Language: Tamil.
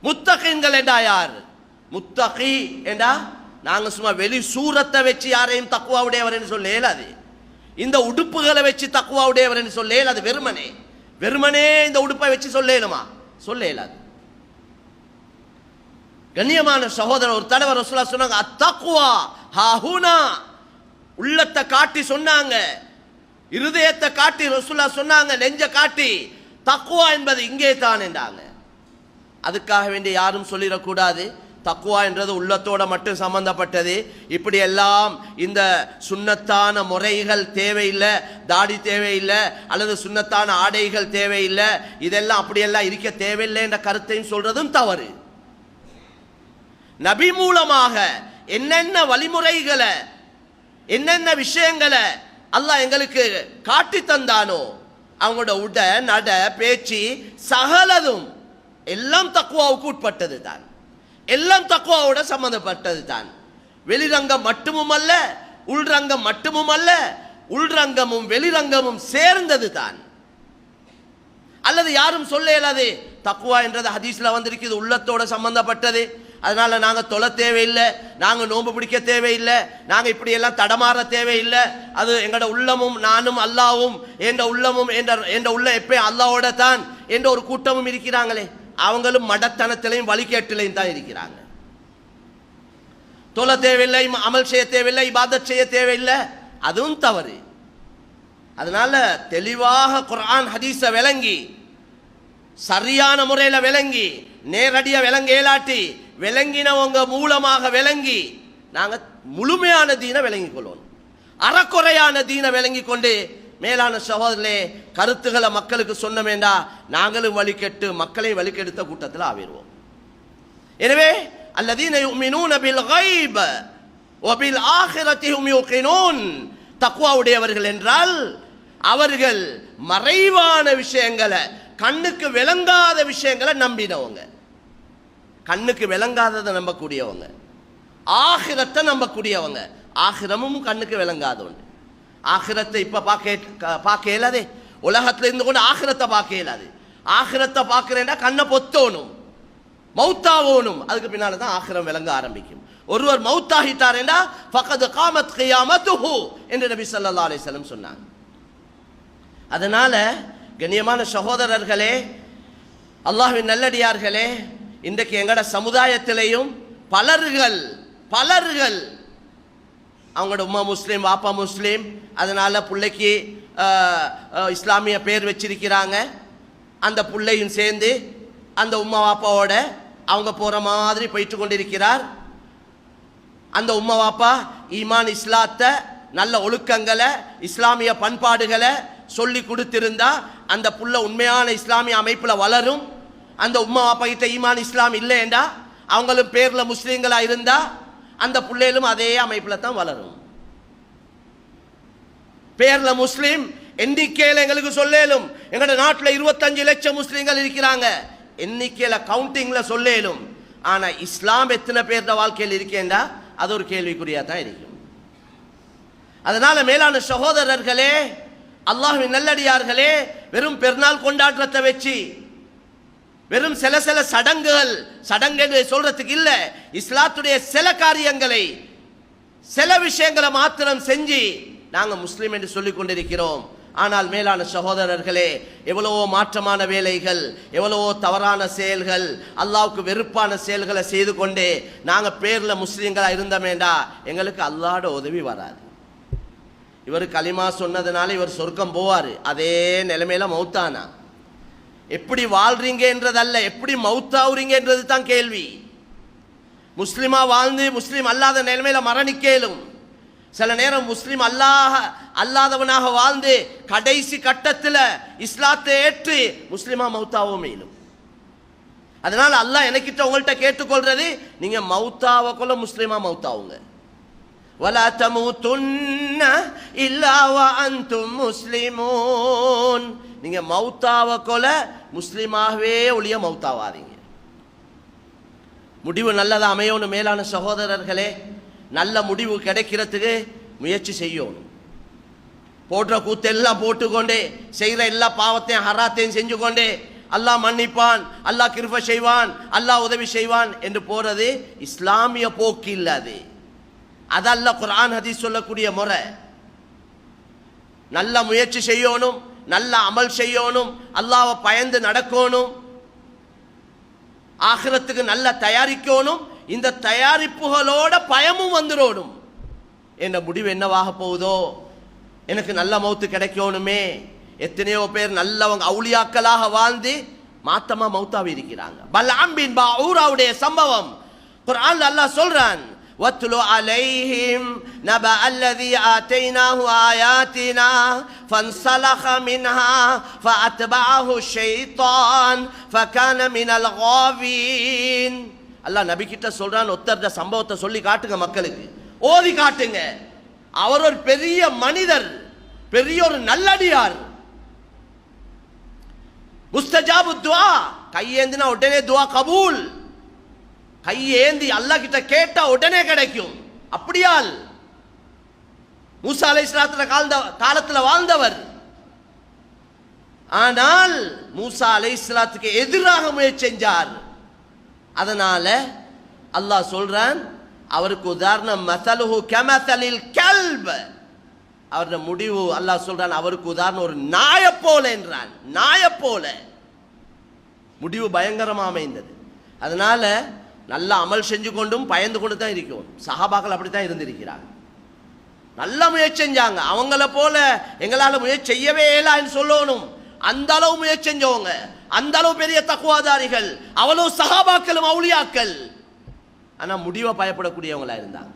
முத்தகீன்கள் என்றா யார்? முத்தகி என்றா நாங்க சும்மா வெளி சூரத்தை வச்சு யாரையும் தக்குவாவுடையவர் சொல்ல இயலாது. இந்த உடுப்புகளை வச்சு தக்குவாவுடையவர் சொல்ல இயலாது. வெறுமனே இந்த உடுப்பை வச்சு சொல்ல இயலுமா? சொல்ல இயலாது. கண்ணியமான சகோதரர், ஒரு தடவை ரசூலுல்லாஹ் சொன்னாங்க, அத்தக்வா ஹாஹுனா, உள்ளத்தை காட்டி சொன்னாங்க, இருதயத்தை காட்டி ரசூலுல்லாஹ் சொன்னாங்க, நெஞ்ச காட்டி தக்வா என்பது இங்கே தான் என்றாங்க. அதுக்காக வேண்டிய யாரும் சொல்லிடக்கூடாது தக்குவா என்றது உள்ளத்தோட மட்டும் சம்பந்தப்பட்டது. இப்படி எல்லாம் இந்த சுன்னத்தான முறைகள் தேவையில்லை, தாடி தேவையில்லை, அல்லது சுன்னத்தான ஆடைகள் தேவையில்லை, இதெல்லாம் அப்படியெல்லாம் இருக்க தேவையில்லை என்ற கருத்தையும் சொல்றதும் தவறு. நபி மூலமாக என்னென்ன வழிமுறைகளை என்னென்ன விஷயங்களை அல்லாஹ் எங்களுக்கு காட்டி தந்தானோ அவங்களோட உட நட பேச்சு சகலதும் எல்லாம் தக்குவாவுக்கு உட்பட்டது தான், எல்லாம் தக்குவாவோட சம்பந்தப்பட்டது தான். வெளிரங்கம் மட்டுமும் அல்ல, உள்ரங்கம் மட்டுமும் அல்ல, உள்ரங்கமும் வெளிரங்கமும் சேர்ந்தது தான். அல்லது யாரும் சொல்ல இயலாது தக்குவா என்றது ஹதீஸ்ல வந்திருக்குது, உள்ளத்தோட சம்பந்தப்பட்டது, அதனால நாங்க தொலை தேவையில்லை, நாங்க நோன்பு பிடிக்க தேவையில்லை, நாங்க இப்படி எல்லாம் தடமாற தேவையில்லை, அது எங்களோட உள்ளமும் நானும் அல்லாவும் என்ற உள்ளமும் என்ற உள்ள எப்பயும் அல்லாவோட தான் என்ற ஒரு கூட்டமும் இருக்கிறாங்களே, அவங்களும் மடத்தனத்திலையும் வழிகேட்டிலையும் தான் இருக்கிறாங்க. தொலை தேவையில்லை, அமல் செய்ய தேவையில்லை, இபாதத் செய்ய தேவையில்லை, அதுவும் தவறு. அதனால தெளிவாக குர்ஆன் ஹதீஸ விளங்கி சரியான முறையில் விளங்கி நேரடியாக விளங்க இயலாட்டி விளங்கினவங்க மூலமாக விளங்கி நாங்கள் முழுமையான தீனை விளங்கி கொள்வோம். அறக்குறையான தீனை விளங்கி கொண்டு மேலான சகோதரர்களே கருத்துக்களை மக்களுக்கு சொன்ன வேண்டா, நாங்களும் வழிகெட்டு மக்களை வழிகெடுத்த கூட்டத்தில் ஆவிடுவோம். எனவே அல்லதீன யுமினூன பில் கைப் வ பில் ஆகிரத்தி ஹும் யூகினூன், தக்வாவுடையவர்கள் என்றால் அவர்கள் மறைவான விஷயங்களை, கண்ணுக்கு விளங்காத விஷயங்களை நம்பினவங்க, கண்ணுக்கு விளங்காததை நம்பக்கூடியவங்க, ஆகிரத்தை நம்பக்கூடியவங்க. ஆகிரமும் கண்ணுக்கு விளங்காதவங்க. ஆகிரத்தை இப்ப பார்க்க இயலாதே, உலகத்துல இருந்து கொண்டு ஆகிரத்தை பார்க்க இயலாது. ஆகிரத்தை பார்க்கிறேன்னா கண்ணை பொத்தோணும், மௌத்தாவோனும், அதுக்கு பின்னால தான் ஆகிரம் விளங்க ஆரம்பிக்கும். ஒருவர் மௌத்தாகிட்டாரேண்டா ஃபகத் காமத் கியாமத்துஹு என்று நபி ஸல்லல்லாஹு அலைஹி வஸல்லம் சொன்னாங்க. அதனால கண்ணியமான சகோதரர்களே, அல்லாஹ்வின் நல்லடியார்களே, இன்றைக்கு எங்கட சமுதாயத்திலையும் பலர்கள் அவங்களோட உம்மா முஸ்லீம் வாப்பா முஸ்லீம், அதனால பிள்ளைக்கு இஸ்லாமிய பேர் வச்சிருக்கிறாங்க. அந்த பிள்ளையும் சேர்ந்து அந்த உம்மா வாப்பாவோட அவங்க போற மாதிரி போயிட்டு கொண்டிருக்கிறார். அந்த உம்மா வாப்பா ஈமான் இஸ்லாத்தை, நல்ல ஒழுக்கங்களை, இஸ்லாமிய பண்பாடுகளை சொல்லி கொடுத்திருந்தா அந்த புள்ள உண்மையான இஸ்லாமிய அமைப்புல வளரும். அந்த உம்மா வாப்பா கிட்ட ஈமான் இஸ்லாம் இல்லைண்டா, அவங்களும் பேர்ல முஸ்லீம்களா இருந்தா அந்த பிள்ளைகளும் அதே அமைப்புல தான் வளரும். பேர்ல முஸ்லீம் எண்ணிக்கையில எங்களுக்கு சொல்லேலும், எங்களோட நாட்டில் 25 லட்சம் முஸ்லீம்கள் இருக்கிறாங்க, எண்ணிக்கையில கவுண்டிங்ல சொல்லேலும். ஆனா இஸ்லாம் எத்தனை பேர்த வாழ்க்கையில் இருக்கேண்டா அது ஒரு கேள்விக்குறியா தான் இருக்கும். அதனால மேலான சகோதரர்களே, அல்லாஹ்வின் நல்லடியார்களே, வெறும் பெருநாள் கொண்டாட்டத்தை வச்சு வெறும் சில சடங்கு சொல்றதுக்கு இல்ல, இஸ்லாத்துடைய சில காரியங்களை சில விஷயங்களை மாத்திரம் செஞ்சு நாங்க முஸ்லிம் என்று சொல்லிக் கொண்டிருக்கிறோம். ஆனால் மேலான சகோதரர்களே, எவ்வளவோ மாற்றமான வேலைகள், எவ்வளவோ தவறான செயல்கள், அல்லாஹ்வுக்கு வெறுப்பான செயல்களை செய்து கொண்டே நாங்க பேர்ல முஸ்லிம்களா இருந்தோமேண்டா எங்களுக்கு அல்லாஹ்வோட உதவி வராது. இவர் கலிமா சொன்னதுனால இவர் சொர்க்கம் போவாரு, அதே நிலைமையில மௌத்தானா. எப்படி வாழ்றீங்கன்றதல்ல, எப்படி மௌத்தாவுறீங்கன்றது தான் கேள்வி. முஸ்லிமா வாழ்ந்து முஸ்லிம் அல்லாத நிலைமையில மரணிக்கலும், சில நேரம் முஸ்லிம் அல்லாதவனாக வாழ்ந்து கடைசி கட்டத்தில் இஸ்லாத்தை ஏற்று முஸ்லிமா மௌத்தாவும் மேலும். அதனால அல்லாஹ் எனக்கிட்ட உங்கள்கிட்ட கேட்டுக்கொள்றது, நீங்க மௌத்தாவ கொள்ள முஸ்லிமா மௌத்தாவுங்க. வலா தமூதுன்ன இல்லா வ அன்தும் முஸ்லிமூன், நீங்க மௌத்தாவ கொல முஸ்லிமாகவே ஒளிய மௌத்தாவாதீங்க. முடிவு நல்லதா அமையணும். மேலான சகோதரர்களே, நல்ல முடிவு கிடைக்கிறதுக்கு முயற்சி செய்யணும். போடுற கூத்தெல்லாம் போட்டுக்கொண்டே செய்கிற எல்லா பாவத்தையும் ஹராத்தையும் செஞ்சு கொண்டே அல்லாஹ் மன்னிப்பான், அல்லாஹ் கிருபை செய்வான், அல்லாஹ் உதவி செய்வான் என்று போறது இஸ்லாமிய போக்கு இல்ல. அதல்ல குர்ஆன் ஹதீஸ் சொல்லக்கூடிய முறை. நல்ல முயற்சி செய்யணும், நல்ல அமல் செய்யணும், அல்லாஹ்வை பயந்து நடக்கணும், ஆகிரத்துக்கு நல்ல தயாரிக்கணும். இந்த தயாரிப்புகளோட பயமும் வந்துடணும். என்ற முடிவு என்னவாக போகுதோ, எனக்கு நல்ல மௌத்து கிடைக்கணுமே. எத்தனையோ பேர் நல்லவங்க அவுலியாக்களாக வாழ்ந்து மாத்தமா மௌத்தாவி இருக்கிறாங்க. பல்ஆம் பின் பஅூராவுடைய சம்பவம் குர்ஆன்ல அல்லாஹ் சொல்றான், வத்லு அலைஹிம் நபஅ அல்லதி ஆதைனாஹு ஆயாத்தினா ஃபன்ஸலக மின்ஹா ஃபஅத்பஅஹு ஷைத்தான் ஃபகான மினல் காவீன். அல்லாஹ் நபி கிட்ட சொல்றான், ஒருத்தர் சம்பவத்தை சொல்லி காட்டுங்க, மக்களுக்கு ஓதி காட்டுங்க. அவர் ஒரு பெரிய மனிதர், பெரிய ஒரு நல்லடியார். முஸ்தஜாபு துஆ, கையேந்தினா உடனே துஆ கபூல். கையேந்தி அல்லாஹ் கிட்ட கேட்டா உடனே கிடைக்கும். அப்படியால் மூசா அலைஹிஸ்ஸலாத்துல காலத்துல வாழ்ந்தவர். ஆனால் மூசா அலைஹிஸ்ஸலாத்துக்கு எதிராக முயற்சி செஞ்சார். அதனால அல்லாஹ் சொல்றான், அவருக்கு உதாரணம் மஸலுஹு கமஸலில் கல்ப். அவருடைய முடிவு அல்லாஹ் சொல்றான், அவருக்கு உதாரணம் ஒரு நாயை போல என்றான். நாயை போல முடிவு பயங்கரமாக அமைந்தது. அதனால நல்ல அமல் செஞ்சு கொண்டும் பயந்து கொண்டு தான் இருக்கும். சஹாபாக்கள் அப்படித்தான் இருந்திருக்கிறாங்க. நல்ல முயற்சி செஞ்சாங்க. அவங்கள போல எங்களால் முயற்சி செய்யவே இயலான்னு சொல்லணும். அந்த அளவு முயற்சி செஞ்சவங்க, அந்த அளவு பெரிய தக்குவாதாரிகள், அவ்வளவு சஹாபாக்களும் அவுலியாக்கள். ஆனா முடிவை பயப்படக்கூடியவங்களா இருந்தாங்க.